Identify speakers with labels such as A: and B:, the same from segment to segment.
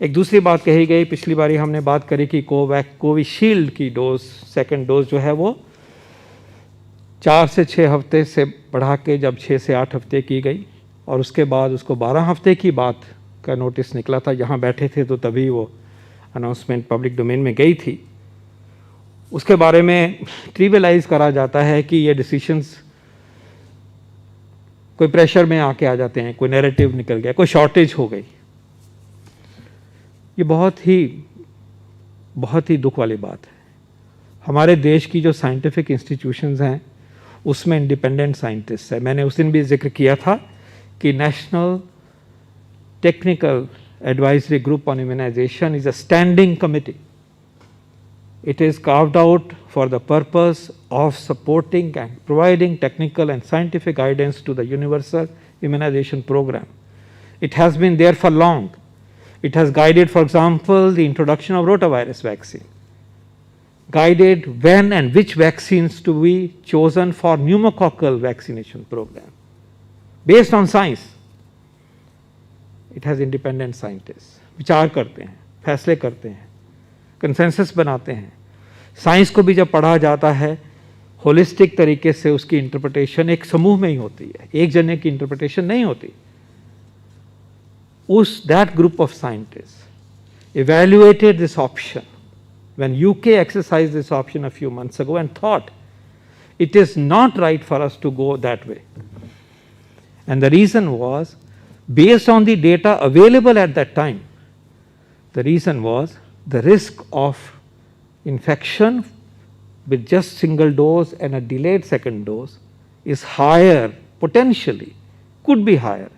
A: एक दूसरी बात कही गई, पिछली बारी हमने बात करी कि कोविशील्ड की डोज, सेकेंड डोज जो है वो 4 से 6 हफ्ते से बढ़ा के जब 6 से 8 हफ्ते की गई और उसके बाद उसको 12 हफ्ते की बात का नोटिस निकला था। यहाँ बैठे थे तो तभी वो अनाउंसमेंट पब्लिक डोमेन में गई थी। उसके बारे में ट्रिवियलाइज करा जाता है कि ये डिसीशंस कोई प्रेशर में आके आ जाते हैं, कोई नैरेटिव निकल गया, कोई शॉर्टेज हो गई। ये बहुत ही दुख वाली बात है। हमारे देश की जो साइंटिफिक इंस्टीट्यूशंस हैं उसमें इंडिपेंडेंट साइंटिस्ट है। मैंने उस दिन भी जिक्र किया था कि national technical advisory group on immunization is a standing committee. It is carved out for the purpose of supporting and providing technical and scientific guidance to the universal immunization program. It has been there for long. It has guided, for example, the introduction of rotavirus vaccine, guided when and which vaccines to be chosen for pneumococcal vaccination program. Based on science, it has independent scientists. विचार करते हैं, फैसले करते हैं, consensus बनाते हैं। Science को भी जब पढ़ा जाता है होलिस्टिक तरीके से, उसकी इंटरप्रिटेशन एक समूह में ही होती है, एक जने की इंटरप्रिटेशन नहीं होती। That group of scientist evaluated this option when UK exercised this option a few months ago and thought it is not right for us to go that way. And the reason was, based on the data available at that time, the reason was the risk of infection with just single dose and a delayed second dose is higher, potentially could be higher,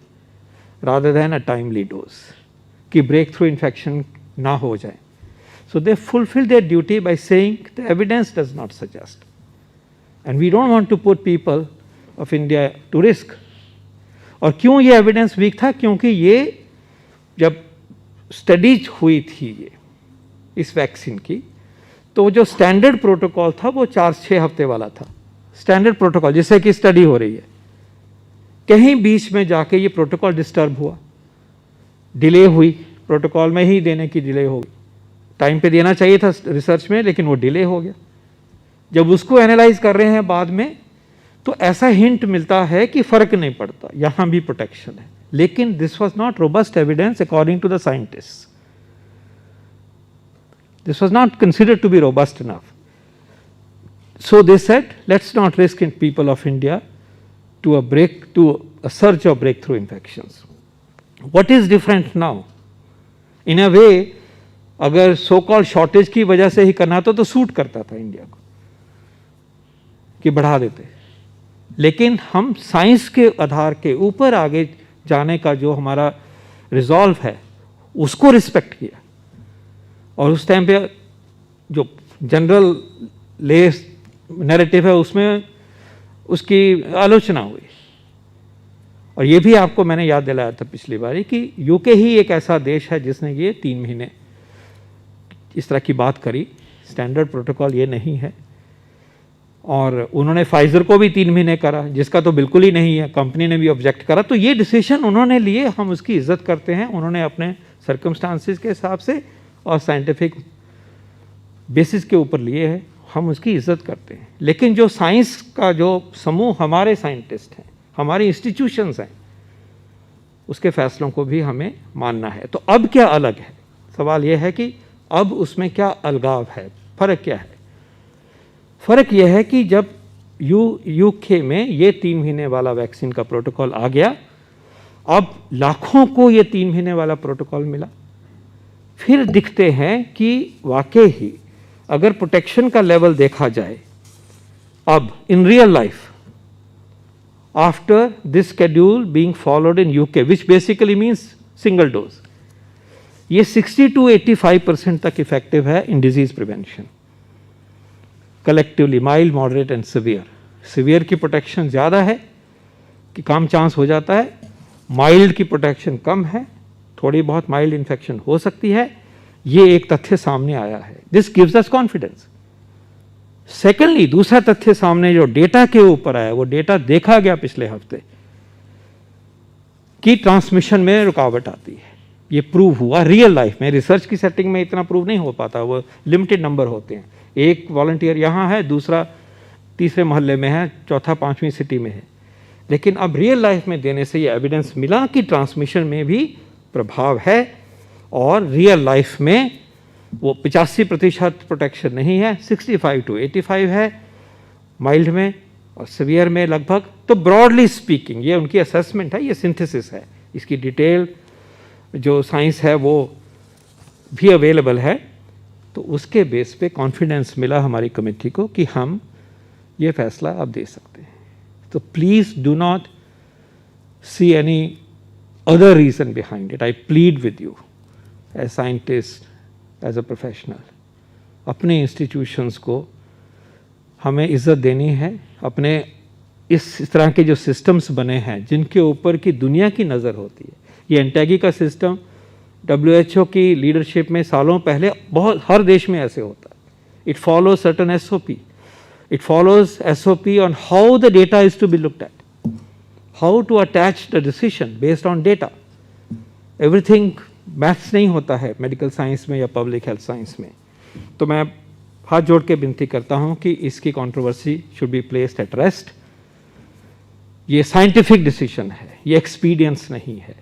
A: rather than a timely dose, कि breakthrough infection ना हो जाए. So they fulfill their duty by saying the evidence does not suggest, and we don't want to put people of India to risk. और क्यों ये evidence week था? क्योंकि ये जब स्टडीज हुई थी ये इस वैक्सीन की, तो जो स्टैंडर्ड प्रोटोकॉल था वो 4-6 हफ्ते वाला था, स्टैंडर्ड प्रोटोकॉल जिससे कि स्टडी हो रही है. कहीं बीच में जाके ये प्रोटोकॉल डिस्टर्ब हुआ, डिले हुई, प्रोटोकॉल में ही देने की डिले हो गई. टाइम पे देना चाहिए था रिसर्च में, लेकिन वो डिले हो गया. जब उसको एनालाइज कर रहे हैं बाद में, तो ऐसा हिंट मिलता है कि फर्क नहीं पड़ता, यहां भी प्रोटेक्शन है. लेकिन this was not robust evidence according to the scientist. This was not considered to be robust enough. So they said, let's not risk in people of India to a surge of breakthrough infections. What is different now? In a way, अगर so called shortage की वजह से ही करना तो suit करता था India को कि बढ़ा देते. लेकिन हम साइंस के आधार के ऊपर आगे जाने का जो हमारा रिजॉल्व है उसको रिस्पेक्ट किया. और उस टाइम पे जो जनरल लेस नैरेटिव है उसमें उसकी आलोचना हुई. और ये भी आपको मैंने याद दिलाया था पिछली बारी कि यूके ही एक ऐसा देश है जिसने ये 3 महीने इस तरह की बात करी. स्टैंडर्ड प्रोटोकॉल ये नहीं है. और उन्होंने फाइजर को भी 3 महीने करा, जिसका तो बिल्कुल ही नहीं है. कंपनी ने भी ऑब्जेक्ट करा. तो ये डिसीजन उन्होंने लिए, हम उसकी इज्जत करते हैं. उन्होंने अपने सर्कमस्टांसिस के हिसाब से और साइंटिफिक बेसिस के ऊपर लिए हैं, हम उसकी इज्जत करते हैं. लेकिन जो साइंस का जो समूह, हमारे साइंटिस्ट हैं, हमारे इंस्टीट्यूशंस हैं, उसके फैसलों को भी हमें मानना है. तो अब क्या अलग है? सवाल यह है कि अब उसमें क्या अलगाव है, फर्क क्या है? फर्क यह है कि जब यूके में ये 3 महीने वाला वैक्सीन का प्रोटोकॉल आ गया, अब लाखों को ये 3 महीने वाला प्रोटोकॉल मिला. फिर दिखते हैं कि वाकई ही अगर प्रोटेक्शन का लेवल देखा जाए अब in real life, after this schedule being followed in UK, which basically means single dose, ये 60 to 85% तक इफेक्टिव है in disease prevention collectively, mild, moderate and severe. Severe की प्रोटेक्शन ज़्यादा है कि कम चांस हो जाता है, माइल्ड की प्रोटेक्शन कम है, थोड़ी बहुत माइल्ड इन्फेक्शन हो सकती है. ये एक तथ्य सामने आया है. This gives us confidence. Secondly, दूसरा तथ्य सामने जो डेटा के ऊपर आया, वो डेटा देखा गया पिछले हफ्ते कि ट्रांसमिशन में रुकावट आती है. ये प्रूव हुआ रियल लाइफ में। रिसर्च की सेटिंग में इतना प्रूव नहीं हो पाता, वो लिमिटेड नंबर होते हैं। एक वॉलंटियर यहाँ है, दूसरा तीसरे मोहल्ले में है, चौथा पांचवीं सिटी में है। लेकिन अब रियल लाइफ में देने से ये एविडेंस मिला कि ट्रांसमिशन में भी प्रभाव है, और रियल लाइफ में वो 85% प्रोटेक्शन नहीं है, 65 to 85 है माइल्ड में, और सीवियर में लगभग। तो ब्रॉडली स्पीकिंग ये उनकी असेसमेंट है, ये सिंथेसिस है, इसकी डिटेल जो साइंस है वो भी अवेलेबल है। तो उसके बेस पे कॉन्फिडेंस मिला हमारी कमेटी को कि हम ये फैसला अब दे सकते हैं। तो please do not see any other reason behind it. I plead with you as scientist, as a professional, अपने इंस्टीट्यूशंस को हमें इज़्ज़त देनी है। अपने इस तरह के जो सिस्टम्स बने हैं जिनके ऊपर की दुनिया की नज़र होती है, ये एंटैगी का सिस्टम WHO की लीडरशिप में सालों पहले बहुत हर देश में ऐसे होता है। It follows certain SOP, it follows SOP on how the data is to be looked at, how to attach the decision based on data. Everything maths नहीं होता है मेडिकल साइंस में या पब्लिक हेल्थ साइंस में। तो मैं हाथ जोड़ के विनती करता हूं कि इसकी controversy should be placed at rest. ये साइंटिफिक डिसीजन है, ये एक्सपीडियंस नहीं है।